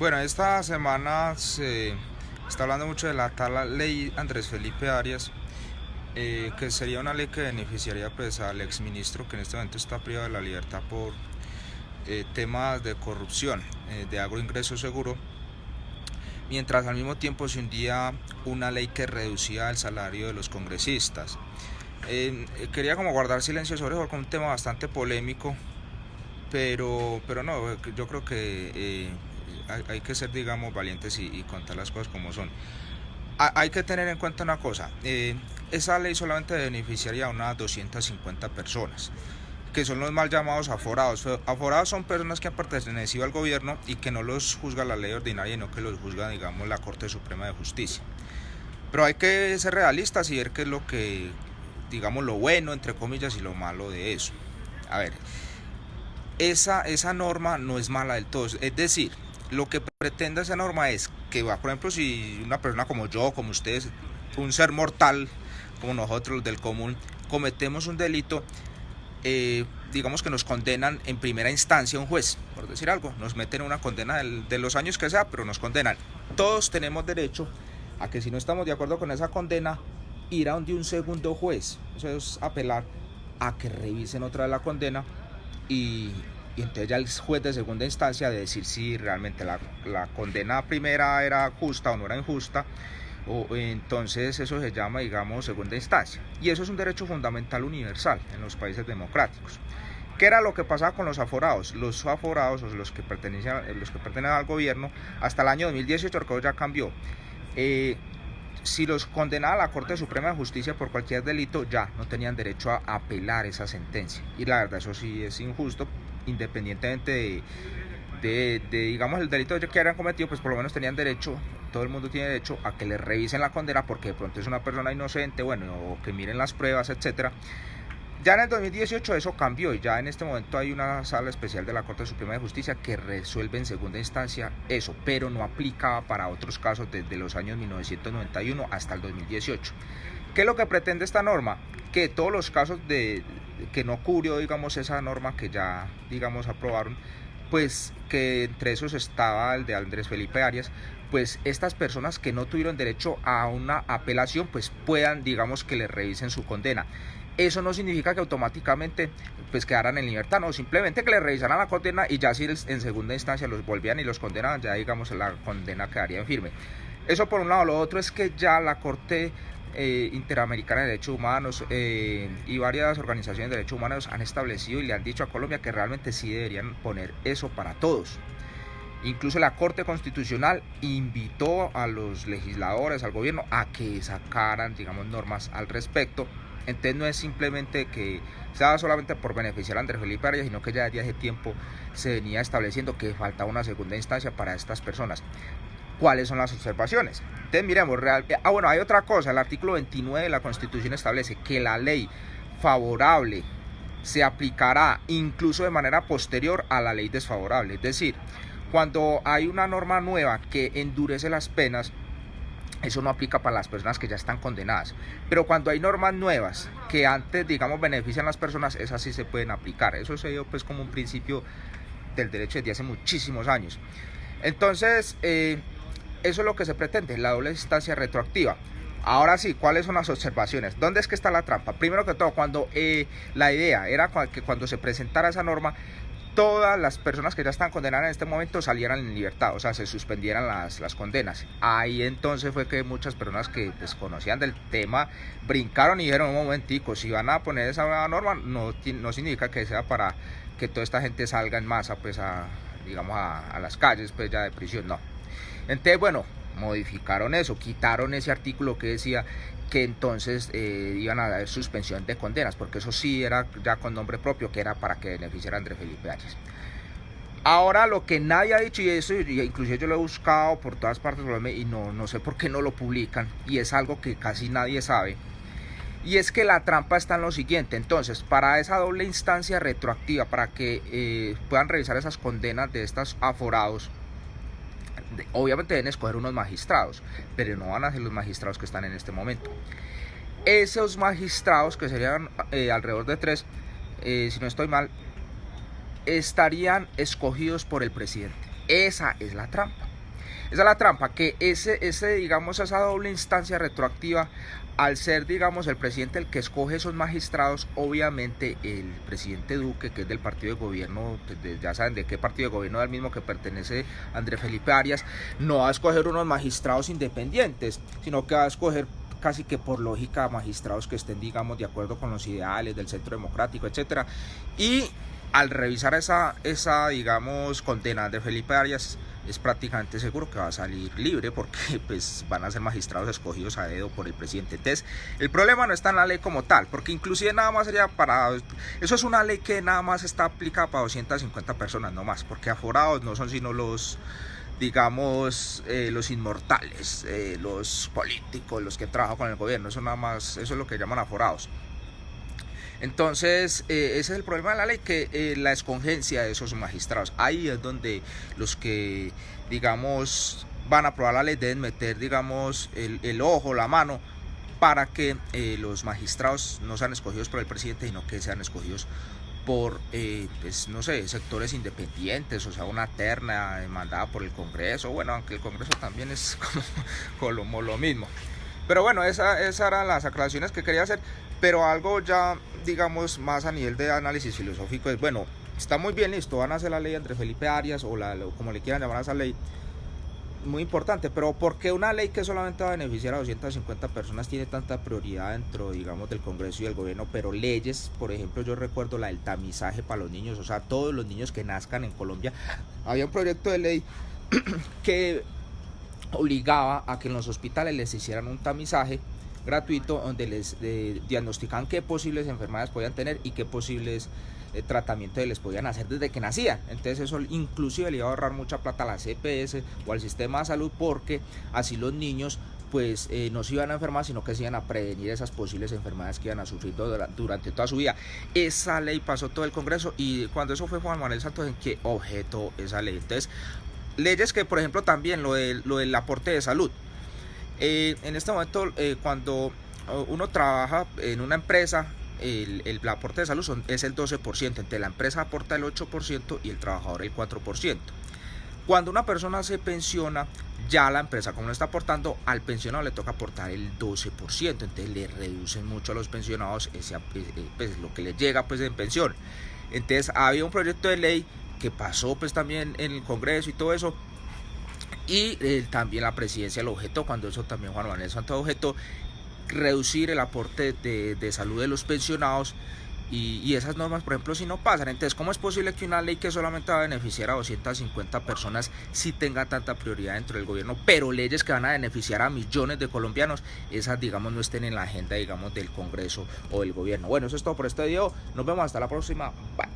Bueno, esta semana se está hablando mucho de la tal ley Andrés Felipe Arias, que sería una ley que beneficiaría pues al exministro que en este momento está privado de la libertad por temas de corrupción, de agroingreso seguro, mientras al mismo tiempo se hundía una ley que reducía el salario de los congresistas. Quería como guardar silencio sobre eso porque es un tema bastante polémico, pero no, yo creo que hay que ser, digamos, valientes y contar las cosas como son. Hay que tener en cuenta una cosa, esa ley solamente beneficiaría a unas 250 personas, que son los mal llamados aforados. Aforados son personas que han pertenecido al gobierno y que no los juzga la ley ordinaria, sino que los juzga, digamos, la Corte Suprema de Justicia. Pero hay que ser realistas y ver qué es lo que, digamos, lo bueno, entre comillas, y lo malo de eso. A ver, esa norma no es mala del todo. Es decir, lo que pretende esa norma es que, por ejemplo, si una persona como yo, como ustedes, un ser mortal como nosotros, los del común, cometemos un delito, digamos que nos condenan en primera instancia un juez, por decir algo, nos meten una condena de los años que sea, pero nos condenan. Todos tenemos derecho a que si no estamos de acuerdo con esa condena, ir a donde un segundo juez, eso es apelar a que revisen otra vez la condena y, y entonces ya el juez de segunda instancia de decir si realmente la condena primera era justa o no era injusta, o entonces eso se llama, digamos, segunda instancia, y eso es un derecho fundamental universal en los países democráticos. ¿Qué era lo que pasaba con los aforados? Los aforados, o los que pertenecían al gobierno, hasta el año 2018, porque ya cambió, si los condenaba la Corte Suprema de Justicia por cualquier delito, ya no tenían derecho a apelar esa sentencia. Y la verdad, eso sí es injusto, independientemente digamos, el delito que hayan cometido, pues por lo menos tenían derecho, todo el mundo tiene derecho a que le revisen la condena porque de pronto es una persona inocente, bueno, o que miren las pruebas, etcétera. Ya en el 2018 eso cambió y ya en este momento hay una sala especial de la Corte Suprema de Justicia que resuelve en segunda instancia eso, pero no aplicaba para otros casos desde los años 1991 hasta el 2018. ¿Qué es lo que pretende esta norma? Que todos los casos que no cubrió, digamos, esa norma que ya, digamos, aprobaron, pues que entre esos estaba el de Andrés Felipe Arias, pues estas personas que no tuvieron derecho a una apelación, pues puedan, digamos, que les revisen su condena. Eso no significa que automáticamente pues quedaran en libertad, no, simplemente que les revisaran la condena y ya si en segunda instancia los volvían y los condenaban, ya digamos la condena quedaría en firme. Eso por un lado. Lo otro es que ya la Corte Interamericana de Derechos Humanos y varias organizaciones de derechos humanos han establecido y le han dicho a Colombia que realmente sí deberían poner eso para todos. Incluso la Corte Constitucional invitó a los legisladores, al gobierno, a que sacaran, digamos, normas al respecto. Entonces no es simplemente que sea solamente por beneficiar a Andrés Felipe Arias, sino que ya desde hace tiempo se venía estableciendo que faltaba una segunda instancia para estas personas. ¿Cuáles son las observaciones? Entonces miremos, bueno, hay otra cosa, el artículo 29 de la Constitución establece que la ley favorable se aplicará incluso de manera posterior a la ley desfavorable, es decir, cuando hay una norma nueva que endurece las penas, eso no aplica para las personas que ya están condenadas, pero cuando hay normas nuevas que antes, digamos, benefician a las personas, esas sí se pueden aplicar. Eso se dio pues como un principio del derecho desde hace muchísimos años. Entonces, eso es lo que se pretende, la doble instancia retroactiva. Ahora sí, ¿cuáles son las observaciones? ¿Dónde es que está la trampa? Primero que todo, cuando la idea era que cuando se presentara esa norma, todas las personas que ya están condenadas en este momento salieran en libertad, o sea, se suspendieran las condenas. Ahí entonces fue que muchas personas que pues, conocían del tema brincaron y dijeron, un momentico, si van a poner esa nueva norma, no significa que sea para que toda esta gente salga en masa, pues digamos, a las calles, pues ya de prisión, no. Entonces, bueno, modificaron eso, quitaron ese artículo que decía que entonces iban a dar suspensión de condenas, porque eso sí era ya con nombre propio, que era para que beneficiara a Andrés Felipe Arias. Ahora lo que nadie ha dicho, y eso inclusive yo lo he buscado por todas partes y no sé por qué no lo publican, y es algo que casi nadie sabe, y es que la trampa está en lo siguiente. Entonces, para esa doble instancia retroactiva, para que puedan revisar esas condenas de estos aforados, obviamente deben escoger unos magistrados, pero no van a ser los magistrados que están en este momento. Esos magistrados, que serían alrededor de 3, si no estoy mal, estarían escogidos por el presidente. Esa es la trampa. Esa es la trampa, que digamos, esa doble instancia retroactiva, al ser, digamos, el presidente el que escoge esos magistrados, obviamente el presidente Duque, que es del partido de gobierno, pues ya saben de qué partido de gobierno es el mismo que pertenece a Andrés Felipe Arias, no va a escoger unos magistrados independientes, sino que va a escoger casi que por lógica magistrados que estén, digamos, de acuerdo con los ideales del centro democrático, etcétera. Y al revisar esa digamos, condena de Felipe Arias, es prácticamente seguro que va a salir libre, porque pues van a ser magistrados escogidos a dedo por el presidente. Entonces, el problema no está en la ley como tal, porque inclusive nada más sería eso es una ley que nada más está aplicada para 250 personas, no más, porque aforados no son sino los, digamos, los inmortales, los políticos, los que trabajan con el gobierno, eso nada más, eso es lo que llaman aforados. Entonces, ese es el problema de la ley, que la escogencia de esos magistrados, ahí es donde los que, digamos, van a aprobar la ley deben meter, digamos, el ojo, la mano, para que los magistrados no sean escogidos por el presidente, sino que sean escogidos por, pues, no sé, sectores independientes, o sea, una terna mandada por el Congreso, bueno, aunque el Congreso también es como lo mismo. Pero bueno, esas eran las aclaraciones que quería hacer, pero algo ya, digamos, más a nivel de análisis filosófico es, bueno, está muy bien, listo, van a hacer la ley Andrés Felipe Arias, o como le quieran llamar a esa ley, muy importante, pero ¿por qué una ley que solamente va a beneficiar a 250 personas tiene tanta prioridad dentro, digamos, del Congreso y del gobierno? Pero leyes, por ejemplo, yo recuerdo la del tamizaje para los niños, o sea, todos los niños que nazcan en Colombia, había un proyecto de ley que obligaba a que en los hospitales les hicieran un tamizaje gratuito donde les diagnosticaban qué posibles enfermedades podían tener y qué posibles tratamientos les podían hacer desde que nacían. Entonces eso inclusive le iba a ahorrar mucha plata a la CPS o al sistema de salud, porque así los niños pues no se iban a enfermar, sino que se iban a prevenir esas posibles enfermedades que iban a sufrir durante toda su vida. Esa ley pasó todo el Congreso, y cuando eso fue Juan Manuel Santos en que objetó esa ley. Entonces, leyes que, por ejemplo, también lo del aporte de salud. En este momento, cuando uno trabaja en una empresa, el aporte de salud es el 12%, entre la empresa aporta el 8% y el trabajador el 4%. Cuando una persona se pensiona, ya la empresa, como no está aportando, al pensionado le toca aportar el 12%, entonces le reducen mucho a los pensionados pues, lo que les llega pues en pensión. Entonces había un proyecto de ley que pasó pues también en el Congreso y todo eso, y también la presidencia lo objetó, cuando eso también Juan Manuel Santos objetó, reducir el aporte de salud de los pensionados, y esas normas, por ejemplo, si no pasan. Entonces, ¿cómo es posible que una ley que solamente va a beneficiar a 250 personas sí tenga tanta prioridad dentro del gobierno, pero leyes que van a beneficiar a millones de colombianos, esas, digamos, no estén en la agenda, digamos, del Congreso o del gobierno? Bueno, eso es todo por este video, nos vemos hasta la próxima, bye.